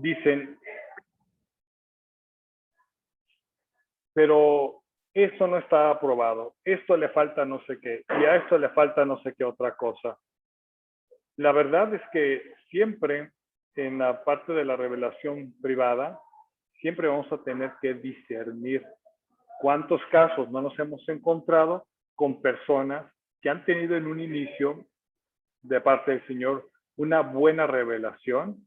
dicen, pero eso no está aprobado, esto le falta no sé qué, y a esto le falta no sé qué otra cosa. La verdad es que siempre en la parte de la revelación privada, siempre vamos a tener que discernir cuántos casos no nos hemos encontrado con personas que han tenido en un inicio de parte del Señor una buena revelación,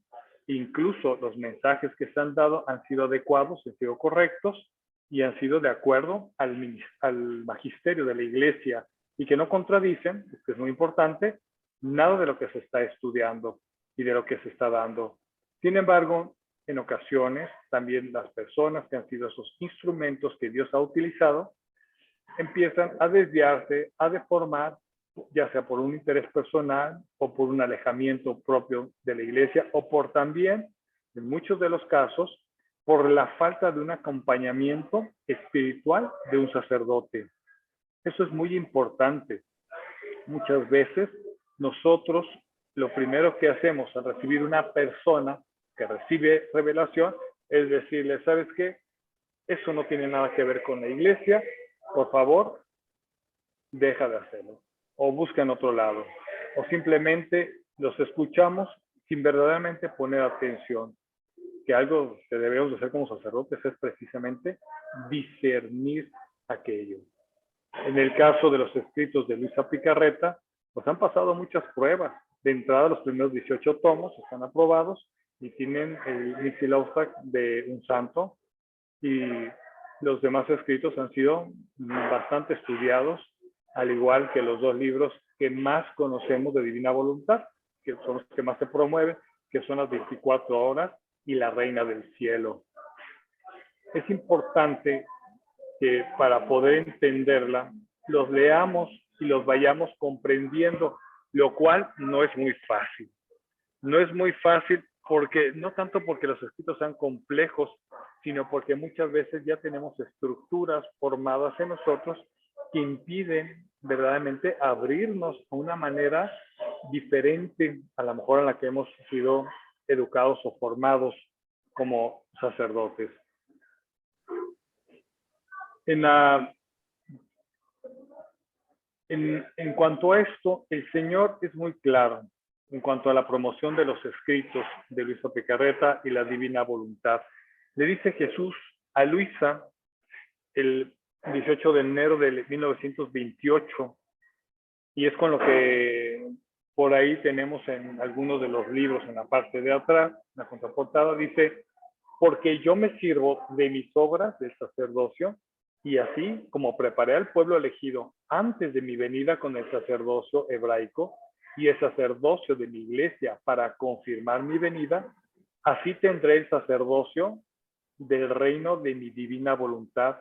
incluso los mensajes que se han dado han sido adecuados, han sido correctos y han sido de acuerdo al magisterio de la iglesia y que no contradicen, que es muy importante, nada de lo que se está estudiando y de lo que se está dando. Sin embargo, en ocasiones también las personas que han sido esos instrumentos que Dios ha utilizado empiezan a desviarse, a deformar, ya sea por un interés personal o por un alejamiento propio de la iglesia o por también, en muchos de los casos, por la falta de un acompañamiento espiritual de un sacerdote. Eso es muy importante. Muchas veces nosotros lo primero que hacemos al recibir una persona que recibe revelación es decirle, ¿sabes qué? Eso no tiene nada que ver con la iglesia, por favor, deja de hacerlo. O busca en otro lado. O simplemente los escuchamos sin verdaderamente poner atención. Que algo que debemos hacer como sacerdotes es precisamente discernir aquello. En el caso de los escritos de Luisa Picarreta, pues han pasado muchas pruebas. De entrada, los primeros 18 tomos están aprobados y tienen el Mixilovstak de un santo, y los demás escritos han sido bastante estudiados, al igual que los dos libros que más conocemos de Divina Voluntad, que son los que más se promueven, que son las 24 horas y la Reina del Cielo. Es importante que para poder entenderla, los leamos y los vayamos comprendiendo, lo cual no es muy fácil. No es muy fácil porque, no tanto porque los escritos sean complejos, sino porque muchas veces ya tenemos estructuras formadas en nosotros que impiden verdaderamente abrirnos a una manera diferente a la mejor en la que hemos sido educados o formados como sacerdotes. En cuanto a esto, el Señor es muy claro en cuanto a la promoción de los escritos de Luisa Picarreta y la Divina Voluntad. Le dice Jesús a Luisa el 18 de enero de 1928, y es con lo que por ahí tenemos en algunos de los libros en la parte de atrás, en la contraportada, dice, porque yo me sirvo de mis obras del sacerdocio, y así como preparé al pueblo elegido antes de mi venida con el sacerdocio hebraico y el sacerdocio de mi iglesia para confirmar mi venida, así tendré el sacerdocio del reino de mi divina voluntad.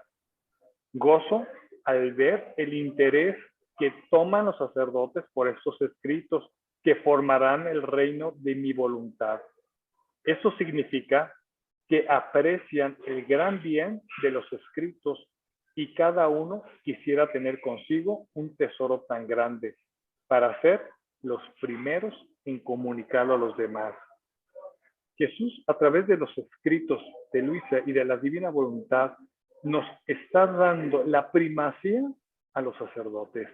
Gozo al ver el interés que toman los sacerdotes por estos escritos que formarán el reino de mi voluntad. Eso significa que aprecian el gran bien de los escritos y cada uno quisiera tener consigo un tesoro tan grande para ser los primeros en comunicarlo a los demás. Jesús, a través de los escritos de Luisa y de la Divina Voluntad, nos está dando la primacía a los sacerdotes.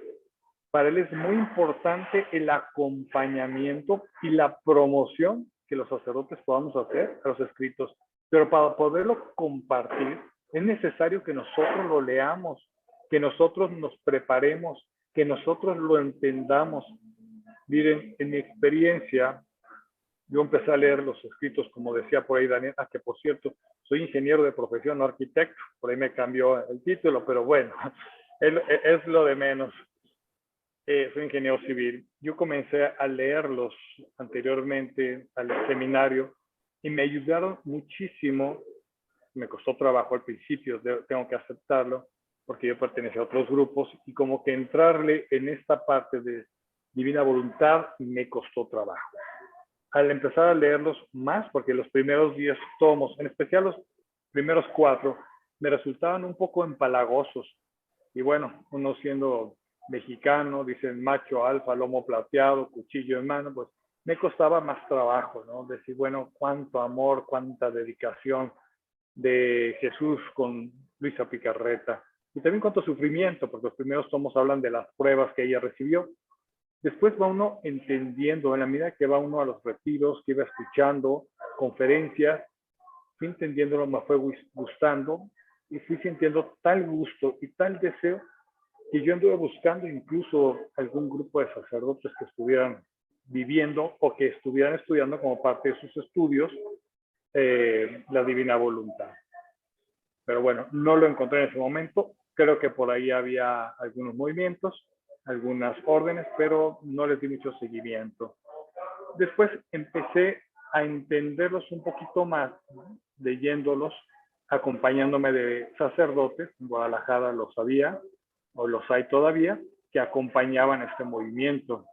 Para él es muy importante el acompañamiento y la promoción que los sacerdotes podamos hacer a los escritos. Pero para poderlo compartir, es necesario que nosotros lo leamos, que nosotros nos preparemos, que nosotros lo entendamos. Miren, en mi experiencia, yo empecé a leer los escritos, como decía por ahí Daniel, que por cierto, soy ingeniero de profesión, no arquitecto, por ahí me cambió el título, pero bueno, es lo de menos. Soy ingeniero civil. Yo comencé a leerlos anteriormente al seminario y me ayudaron muchísimo. Me costó trabajo al principio, tengo que aceptarlo, porque yo pertenecía a otros grupos y como que entrarle en esta parte de Divina Voluntad me costó trabajo. Al empezar a leerlos más, porque los primeros 10 tomos, en especial los primeros 4, me resultaban un poco empalagosos. Y bueno, uno siendo mexicano, dicen macho, alfa, lomo plateado, cuchillo en mano, pues me costaba más trabajo, ¿no? Decir, bueno, cuánto amor, cuánta dedicación de Jesús con Luisa Picarreta. Y también cuánto sufrimiento, porque los primeros tomos hablan de las pruebas que ella recibió. Después va uno entendiendo, en la medida que va uno a los retiros, que iba escuchando conferencias, fui entendiéndolo, me fue gustando y fui sintiendo tal gusto y tal deseo que yo anduve buscando incluso algún grupo de sacerdotes que estuvieran viviendo o que estuvieran estudiando como parte de sus estudios la divina voluntad. Pero bueno, no lo encontré en ese momento. Creo que por ahí había algunos movimientos, algunas órdenes, pero no les di mucho seguimiento. Después empecé a entenderlos un poquito más, leyéndolos, acompañándome de sacerdotes. En Guadalajara los había, o los hay todavía, que acompañaban este movimiento.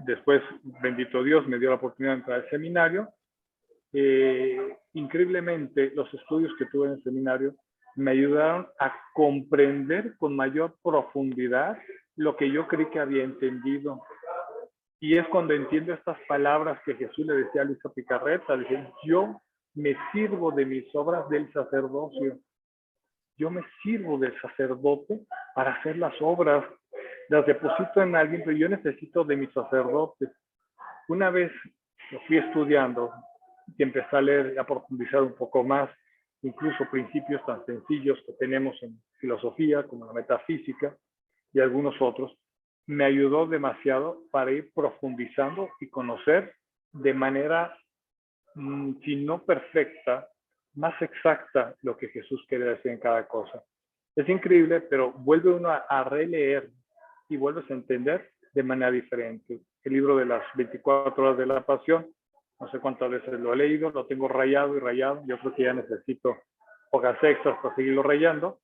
Después, bendito Dios, me dio la oportunidad de entrar al seminario. Increíblemente, los estudios que tuve en el seminario me ayudaron a comprender con mayor profundidad lo que yo creí que había entendido. Y es cuando entiendo estas palabras que Jesús le decía a Luisa Picarreta, le decía, yo me sirvo de mis obras del sacerdocio. Yo me sirvo del sacerdote para hacer las obras. Las deposito en alguien, pero yo necesito de mis sacerdotes. Una vez lo fui estudiando y empecé a leer y a profundizar un poco más, incluso principios tan sencillos que tenemos en filosofía, como la metafísica y algunos otros, me ayudó demasiado para ir profundizando y conocer de manera, si no perfecta, más exacta lo que Jesús quería decir en cada cosa. Es increíble, pero vuelve uno a releer y vuelves a entender de manera diferente. El libro de las 24 horas de la pasión, no sé cuántas veces lo he leído, lo tengo rayado y rayado, yo creo que ya necesito hojas extras para seguirlo rayando,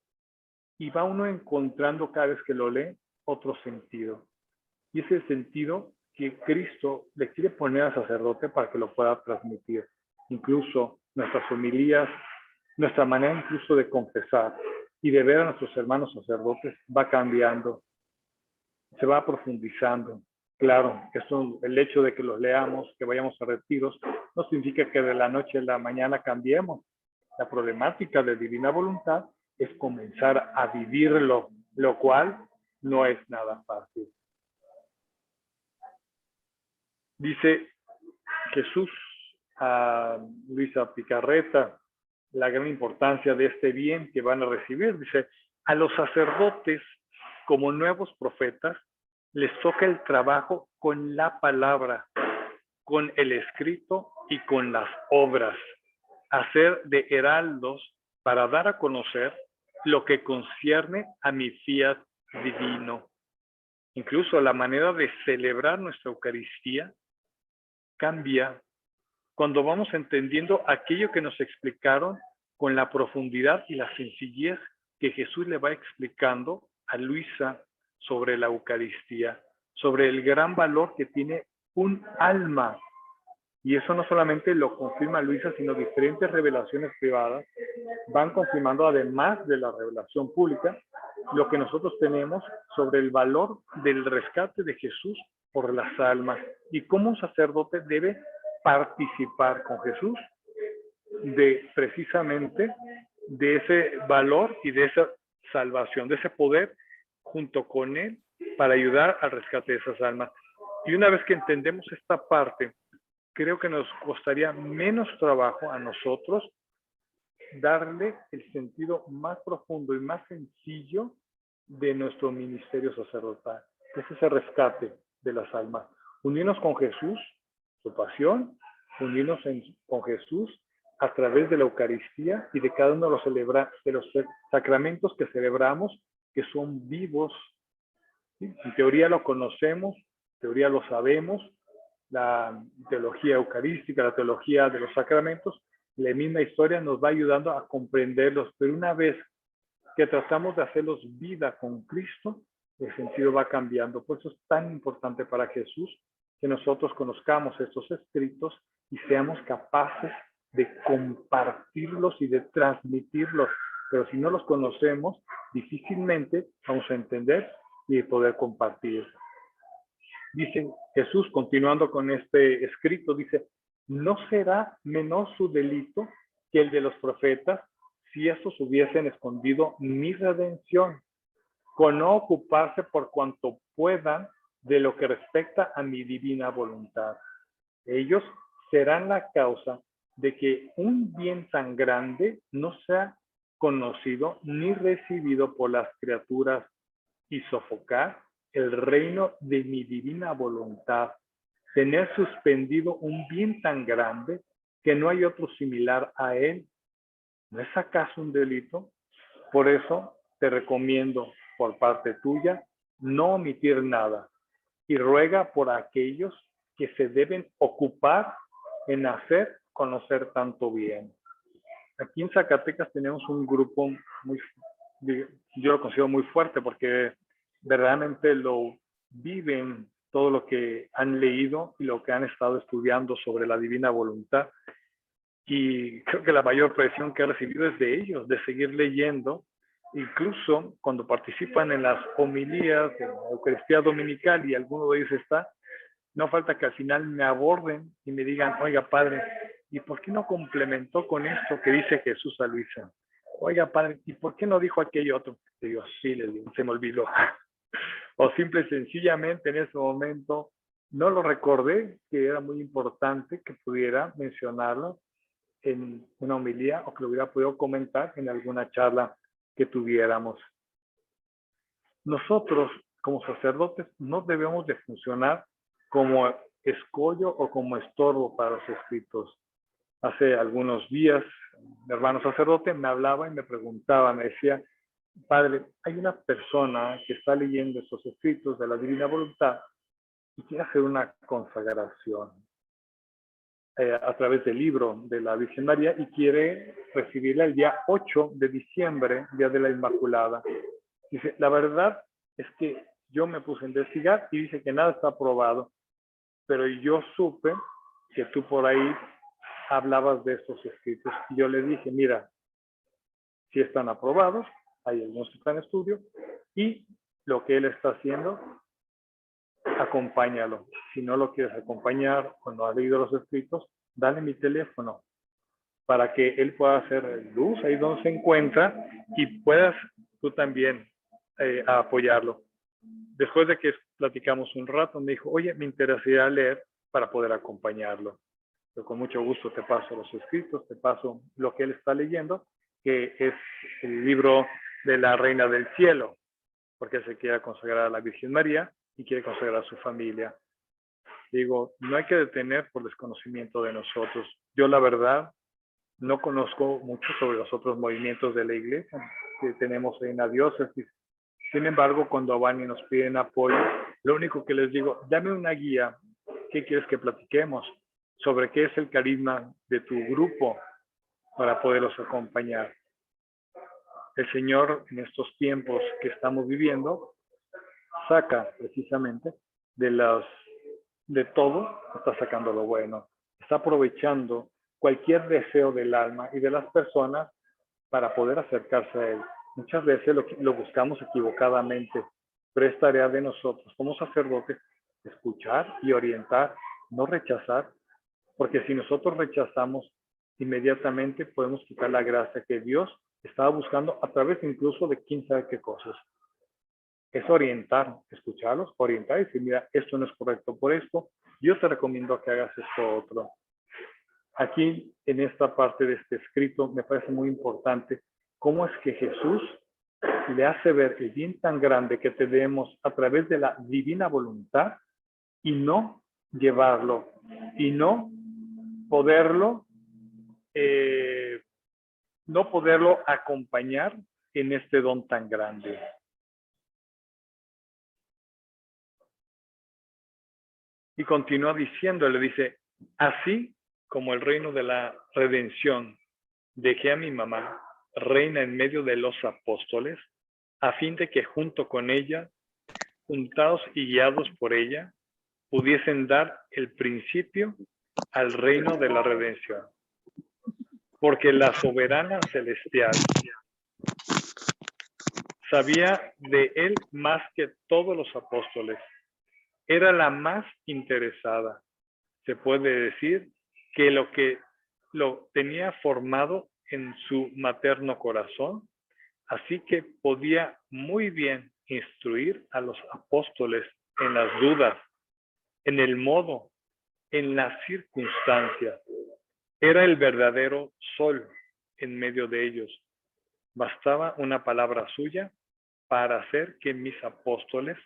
y va uno encontrando cada vez que lo lee otro sentido. Y ese sentido que Cristo le quiere poner al sacerdote para que lo pueda transmitir. Incluso nuestras homilías, nuestra manera incluso de confesar y de ver a nuestros hermanos sacerdotes va cambiando, se va profundizando. Claro, eso, el hecho de que los leamos, que vayamos a retiros, no significa que de la noche a la mañana cambiemos. La problemática de divina voluntad es comenzar a vivirlo, lo cual no es nada fácil. Dice Jesús a Luisa Picarreta la gran importancia de este bien que van a recibir. Dice, a los sacerdotes como nuevos profetas les toca el trabajo con la palabra, con el escrito y con las obras, hacer de heraldos para dar a conocer lo que concierne a mi fiat divino. Incluso la manera de celebrar nuestra Eucaristía cambia cuando vamos entendiendo aquello que nos explicaron con la profundidad y la sencillez que Jesús le va explicando a Luisa sobre la Eucaristía, sobre el gran valor que tiene un alma. Y eso no solamente lo confirma Luisa, sino diferentes revelaciones privadas van confirmando, además de la revelación pública, lo que nosotros tenemos sobre el valor del rescate de Jesús por las almas y cómo un sacerdote debe participar con Jesús precisamente de ese valor y de esa salvación, de ese poder junto con él para ayudar al rescate de esas almas. Y una vez que entendemos esta parte, creo que nos costaría menos trabajo a nosotros darle el sentido más profundo y más sencillo de nuestro ministerio sacerdotal, que es ese rescate de las almas. Unirnos con Jesús, su pasión, unirnos con Jesús a través de la Eucaristía y de cada uno de los sacramentos que celebramos, que son vivos. ¿Sí? En teoría lo conocemos, en teoría lo sabemos, la teología eucarística, la teología de los sacramentos, la misma historia nos va ayudando a comprenderlos, pero una vez que tratamos de hacerlos vida con Cristo, el sentido va cambiando. Por eso es tan importante para Jesús que nosotros conozcamos estos escritos y seamos capaces de compartirlos y de transmitirlos. Pero si no los conocemos, difícilmente vamos a entender y poder compartir. Dice Jesús, continuando con este escrito, dice, ¿no será menor su delito que el de los profetas si estos hubiesen escondido mi redención, con no ocuparse por cuanto puedan de lo que respecta a mi divina voluntad? Ellos serán la causa de que un bien tan grande no sea conocido ni recibido por las criaturas y sofocar el reino de mi divina voluntad, tener suspendido un bien tan grande que no hay otro similar a él. ¿No es acaso un delito? Por eso te recomiendo por parte tuya no omitir nada y ruega por aquellos que se deben ocupar en hacer conocer tanto bien. Aquí en Zacatecas tenemos un grupo muy, yo lo considero muy fuerte porque verdaderamente lo viven todo lo que han leído y lo que han estado estudiando sobre la divina voluntad. Y creo que la mayor presión que ha recibido es de ellos, de seguir leyendo. Incluso cuando participan en las homilías de la Eucaristía Dominical y alguno de ellos está, no falta que al final me aborden y me digan, oiga, padre, ¿y por qué no complementó con esto que dice Jesús a Luisa? Oiga, padre, ¿y por qué no dijo aquello otro? Le digo, sí, le digo, se me olvidó. O simple y sencillamente en ese momento no lo recordé, que era muy importante que pudiera mencionarlo en una homilía o que lo hubiera podido comentar en alguna charla que tuviéramos. Nosotros, como sacerdotes, no debemos de funcionar como escollo o como estorbo para los escritos. Hace algunos días, mi hermano sacerdote me hablaba y me preguntaba, me decía, padre, hay una persona que está leyendo esos escritos de la divina voluntad y quiere hacer una consagración a través del libro de la Virgen María y quiere recibirla el día 8 de diciembre, Día de la Inmaculada. Dice, la verdad es que yo me puse a investigar y dice que nada está aprobado, pero yo supe que tú por ahí hablabas de estos escritos. Y yo le dije, mira, si están aprobados, hay algunos que están en estudio, y lo que él está haciendo, acompáñalo. Si no lo quieres acompañar o no has leído los escritos, dale mi teléfono para que él pueda hacer luz ahí donde se encuentra y puedas tú también apoyarlo. Después de que platicamos un rato, me dijo, oye, me interesaría leer para poder acompañarlo. Yo con mucho gusto te paso los escritos, te paso lo que él está leyendo, que es el libro de la Reina del Cielo, porque se quiere consagrar a la Virgen María y quiere consagrar a su familia. Digo, no hay que detener por desconocimiento de nosotros. Yo la verdad no conozco mucho sobre los otros movimientos de la iglesia que tenemos en la diócesis. Sin embargo, cuando van y nos piden apoyo, lo único que les digo, dame una guía. ¿Qué quieres que platiquemos? Sobre qué es el carisma de tu grupo para poderlos acompañar. El Señor, en estos tiempos que estamos viviendo, saca precisamente de todo, está sacando lo bueno. Está aprovechando cualquier deseo del alma y de las personas para poder acercarse a Él. Muchas veces lo buscamos equivocadamente, pero es tarea de nosotros como sacerdotes escuchar y orientar, no rechazar, porque si nosotros rechazamos, inmediatamente podemos quitar la gracia que Dios estaba buscando a través incluso de quién sabe qué cosas. Es orientar, escucharlos, orientar y decir, mira, esto no es correcto por esto, yo te recomiendo que hagas esto otro. Aquí, en esta parte de este escrito, me parece muy importante cómo es que Jesús le hace ver el bien tan grande que tenemos a través de la divina voluntad y no llevarlo, y no poderlo acompañar en este don tan grande. Y continúa diciendo, le dice, así como el reino de la redención, dejé a mi mamá reina en medio de los apóstoles, a fin de que junto con ella, juntados y guiados por ella, pudiesen dar el principio al reino de la redención. Porque la soberana celestial sabía de él más que todos los apóstoles. era la más interesada. Se puede decir que lo tenía formado en su materno corazón, así que podía muy bien instruir a los apóstoles en las dudas, en el modo, en las circunstancias. Era el verdadero sol en medio de ellos. Bastaba una palabra suya para hacer que mis apóstoles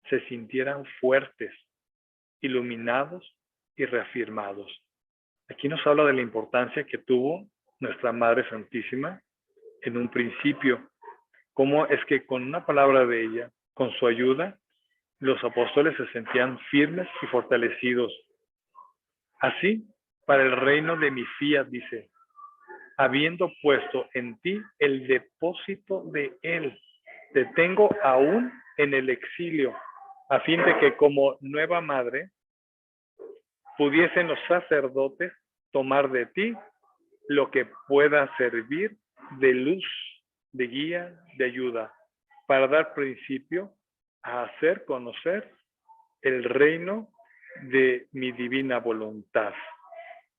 se sintieran fuertes, iluminados y reafirmados. Aquí nos habla de la importancia que tuvo nuestra Madre Santísima en un principio. Cómo es que con una palabra de ella, con su ayuda, los apóstoles se sentían firmes y fortalecidos. Así, para el reino de mi fiat, dice, habiendo puesto en ti el depósito de él, te tengo aún en el exilio, a fin de que como nueva madre pudiesen los sacerdotes tomar de ti lo que pueda servir de luz, de guía, de ayuda, para dar principio a hacer conocer el reino de mi divina voluntad.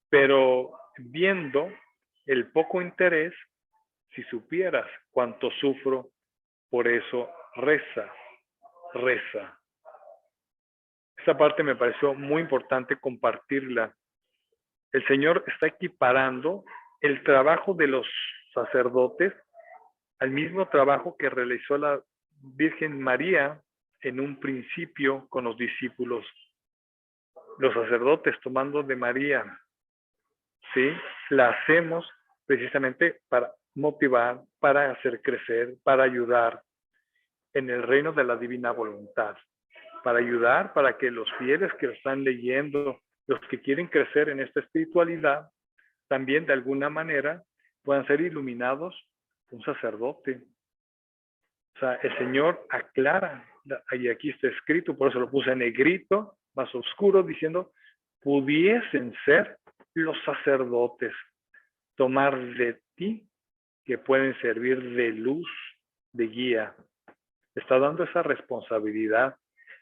Pero viendo el poco interés, si supieras cuánto sufro, por eso reza, reza. Esa parte me pareció muy importante compartirla. El Señor está equiparando el trabajo de los sacerdotes al mismo trabajo que realizó la Virgen María en un principio con los discípulos. Los sacerdotes tomando de María, ¿sí? La hacemos precisamente para motivar, para hacer crecer, para ayudar en el reino de la divina voluntad, para ayudar para que los fieles que lo están leyendo, los que quieren crecer en esta espiritualidad, también de alguna manera puedan ser iluminados por un sacerdote. O sea, el Señor aclara, y aquí está escrito, por eso lo puse en negrito, más oscuro, diciendo, pudiesen ser los sacerdotes, tomar de ti, que pueden servir de luz, de guía. Está dando esa responsabilidad,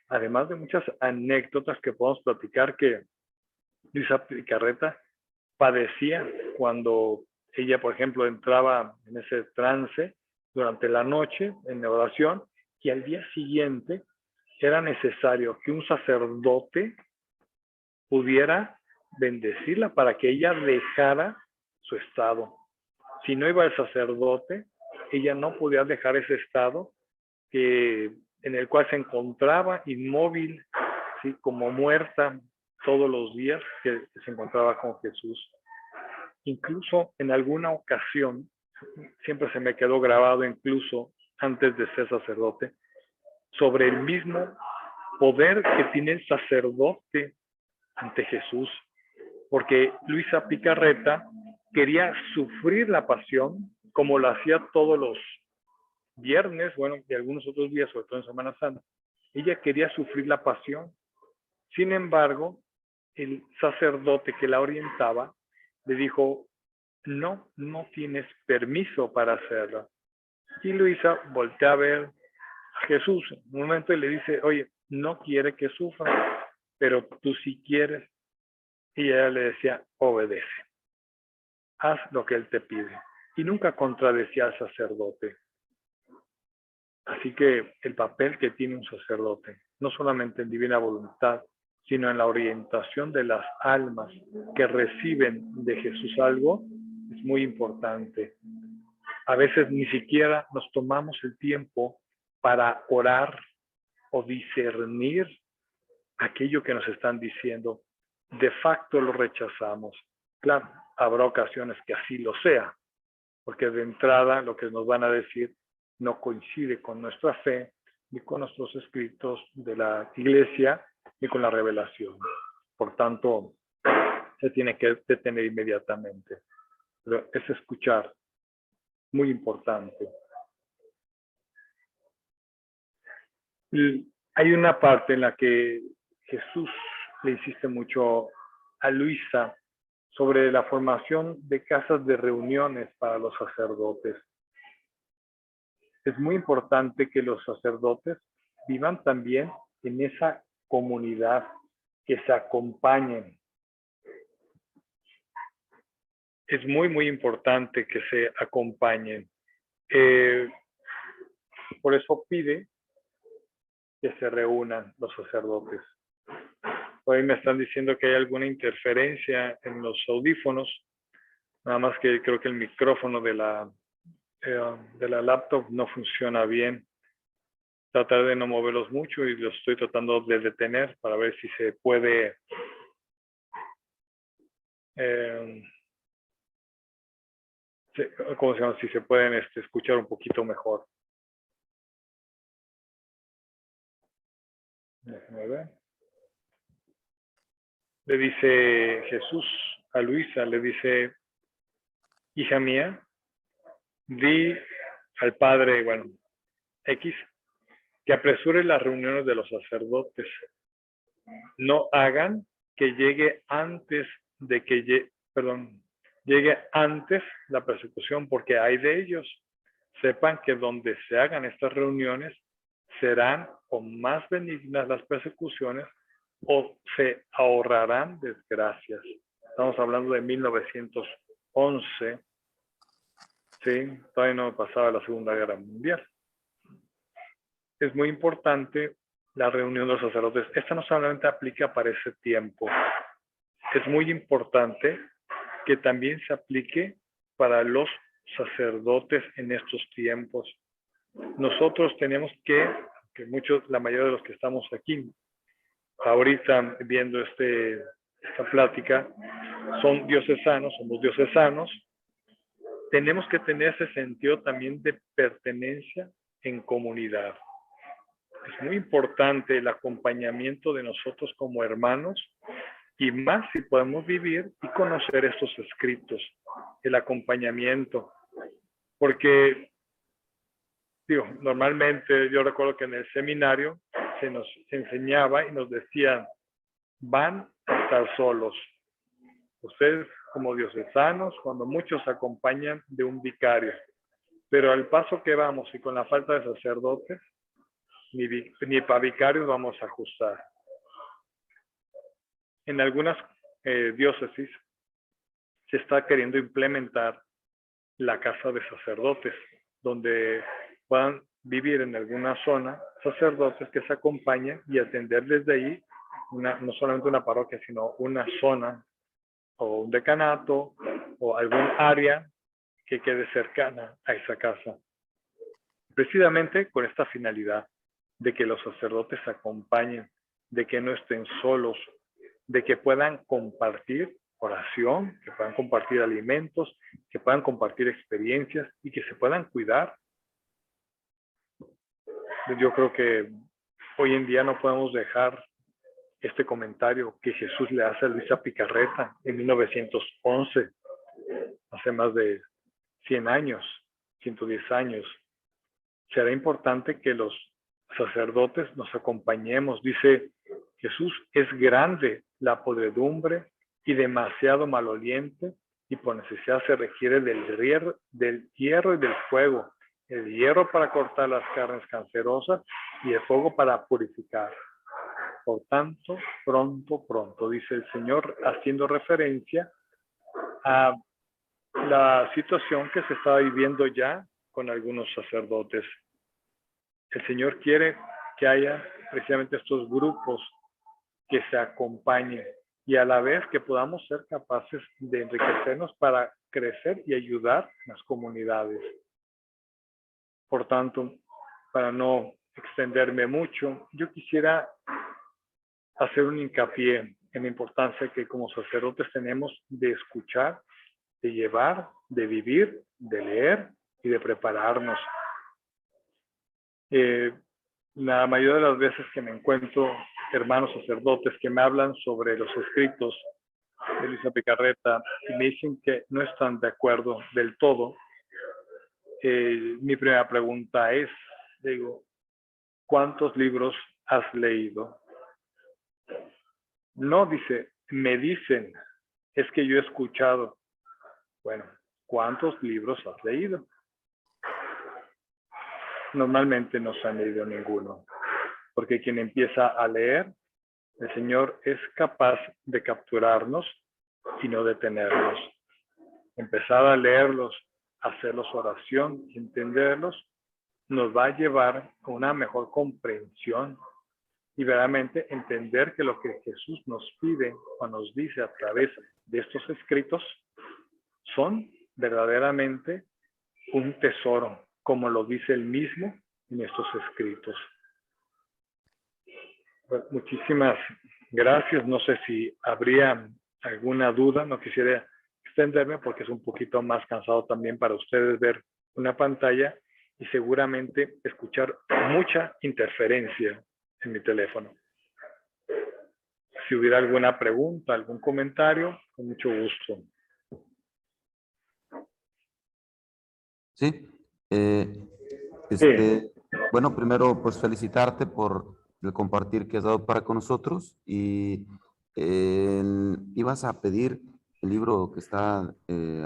además de muchas anécdotas que podemos platicar que Luisa Picarreta padecía cuando ella, por ejemplo, entraba en ese trance durante la noche en la oración, y al día siguiente era necesario que un sacerdote pudiera bendecirla para que ella dejara su estado. Si no iba el sacerdote, ella no podía dejar ese estado en el cual se encontraba inmóvil, ¿sí? Como muerta todos los días que se encontraba con Jesús. Incluso en alguna ocasión, siempre se me quedó grabado, incluso antes de ser sacerdote, sobre el mismo poder que tiene el sacerdote ante Jesús, porque Luisa Picarreta quería sufrir la pasión como lo hacía todos los viernes, bueno, y algunos otros días, sobre todo en Semana Santa. Ella quería sufrir la pasión. Sin embargo, el sacerdote que la orientaba le dijo, no, no tienes permiso para hacerlo. Y Luisa voltea a ver a Jesús en un momento y le dice, oye, no quiere que sufra, pero tú sí quieres. Y ella le decía, obedece, haz lo que él te pide. Y nunca contradecía al sacerdote. Así que el papel que tiene un sacerdote, no solamente en divina voluntad, sino en la orientación de las almas que reciben de Jesús algo, es muy importante. A veces ni siquiera nos tomamos el tiempo para orar o discernir aquello que nos están diciendo. De facto lo rechazamos. Claro, habrá ocasiones que así lo sea, porque de entrada lo que nos van a decir no coincide con nuestra fe, ni con nuestros escritos de la iglesia, ni con la revelación. Por tanto, se tiene que detener inmediatamente. Pero es escuchar, muy importante. Y hay una parte en la que Jesús le insiste mucho a Luisa sobre la formación de casas de reuniones para los sacerdotes. Es muy importante que los sacerdotes vivan también en esa comunidad, que se acompañen. Es muy, muy importante que se acompañen. Por eso pide que se reúnan los sacerdotes. Hoy me están diciendo que hay alguna interferencia en los audífonos, nada más que creo que el micrófono de la laptop no funciona bien. Tratar de no moverlos mucho y los estoy tratando de detener para ver si se puede ¿cómo se llama? Si se pueden escuchar un poquito mejor. Déjame ver. Le dice Jesús a Luisa, le dice, hija mía, di al padre, bueno, X, que apresure las reuniones de los sacerdotes. No hagan que llegue antes de que llegue antes la persecución, porque hay de ellos. Sepan que donde se hagan estas reuniones serán o más benignas las persecuciones o se ahorrarán desgracias. Estamos hablando de 1911. Sí, todavía no pasaba la Segunda Guerra Mundial. Es muy importante la reunión de los sacerdotes. Esta no solamente aplica para ese tiempo. Es muy importante que también se aplique para los sacerdotes en estos tiempos. Nosotros tenemos que la mayoría de los que estamos aquí, ahorita viendo esta plática, somos diocesanos, tenemos que tener ese sentido también de pertenencia en comunidad. Es muy importante el acompañamiento de nosotros como hermanos y más si podemos vivir y conocer estos escritos, el acompañamiento. Porque, normalmente yo recuerdo que en el seminario se nos enseñaba y nos decían, van a estar solos. Ustedes como diocesanos, cuando muchos acompañan de un vicario. Pero al paso que vamos y con la falta de sacerdotes, ni para vicarios vamos a ajustar. En algunas diócesis se está queriendo implementar la casa de sacerdotes, donde puedan vivir en alguna zona sacerdotes que se acompañen y atender desde ahí, no solamente una parroquia, sino una zona o un decanato o algún área que quede cercana a esa casa. Precisamente con esta finalidad de que los sacerdotes acompañen, de que no estén solos, de que puedan compartir oración, que puedan compartir alimentos, que puedan compartir experiencias y que se puedan cuidar. Yo creo que hoy en día no podemos dejar este comentario que Jesús le hace a Luisa Picarreta en 1911, hace más de 100 años, 110 años. Será importante que los sacerdotes nos acompañemos. Dice Jesús, es grande la podredumbre y demasiado maloliente, y por necesidad se requiere del hierro y del fuego. El hierro para cortar las carnes cancerosas y el fuego para purificar. Por tanto, pronto, dice el Señor, haciendo referencia a la situación que se estaba viviendo ya con algunos sacerdotes. El Señor quiere que haya precisamente estos grupos que se acompañen y a la vez que podamos ser capaces de enriquecernos para crecer y ayudar en las comunidades. Por tanto, para no extenderme mucho, yo quisiera hacer un hincapié en la importancia que como sacerdotes tenemos de escuchar, de llevar, de vivir, de leer y de prepararnos. La mayoría de las veces que me encuentro hermanos sacerdotes que me hablan sobre los escritos de Luisa Picarreta y me dicen que no están de acuerdo del todo, mi primera pregunta es, digo, ¿cuántos libros has leído? No, dice, me dicen, es que yo he escuchado. Bueno, ¿cuántos libros has leído? Normalmente no se han leído ninguno, porque quien empieza a leer El Señor es capaz de capturarnos y no detenernos. Empezar a leerlos, hacerlos oración y entenderlos, nos va a llevar a una mejor comprensión y verdaderamente entender que lo que Jesús nos pide o nos dice a través de estos escritos son verdaderamente un tesoro, como lo dice él mismo en estos escritos. Pues, muchísimas gracias. No sé si habría alguna duda. No quisiera extenderme porque es un poquito más cansado también para ustedes ver una pantalla y seguramente escuchar mucha interferencia en mi teléfono. Si hubiera alguna pregunta, algún comentario, con mucho gusto. Sí. Sí. Bueno, primero, pues felicitarte por el compartir que has dado para con nosotros y ibas a pedir el libro que está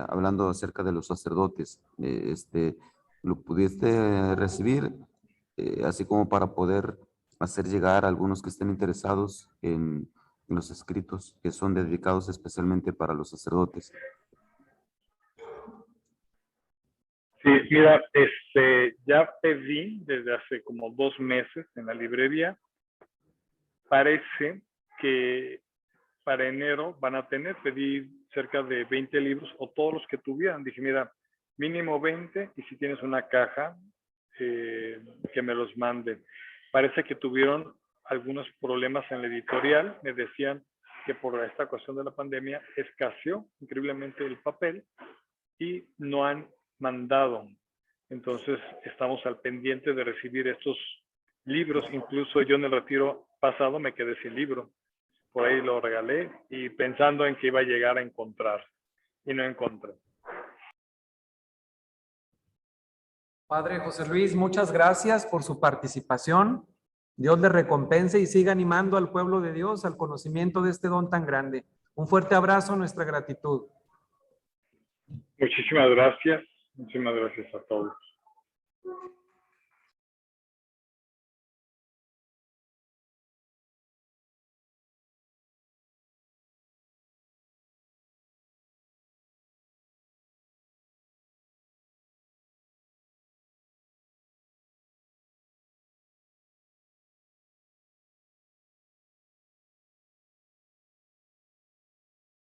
hablando acerca de los sacerdotes. ¿Lo pudiste recibir? Así como para poder hacer llegar a algunos que estén interesados en los escritos que son dedicados especialmente para los sacerdotes. Sí, mira, ya pedí desde hace como 2 meses en la librería. Parece que para enero van a pedir cerca de 20 libros o todos los que tuvieran. Dije, mira, mínimo 20 y si tienes una caja, que me los manden. Parece que tuvieron algunos problemas en la editorial. Me decían que por esta cuestión de la pandemia escaseó increíblemente el papel y no han mandado. Entonces estamos al pendiente de recibir estos libros. Incluso yo en el retiro pasado me quedé sin libro. Por ahí lo regalé y pensando en que iba a llegar a encontrar y no encontré. Padre José Luis, muchas gracias por su participación. Dios le recompense y siga animando al pueblo de Dios al conocimiento de este don tan grande. Un fuerte abrazo, nuestra gratitud. Muchísimas gracias. Muchísimas gracias a todos.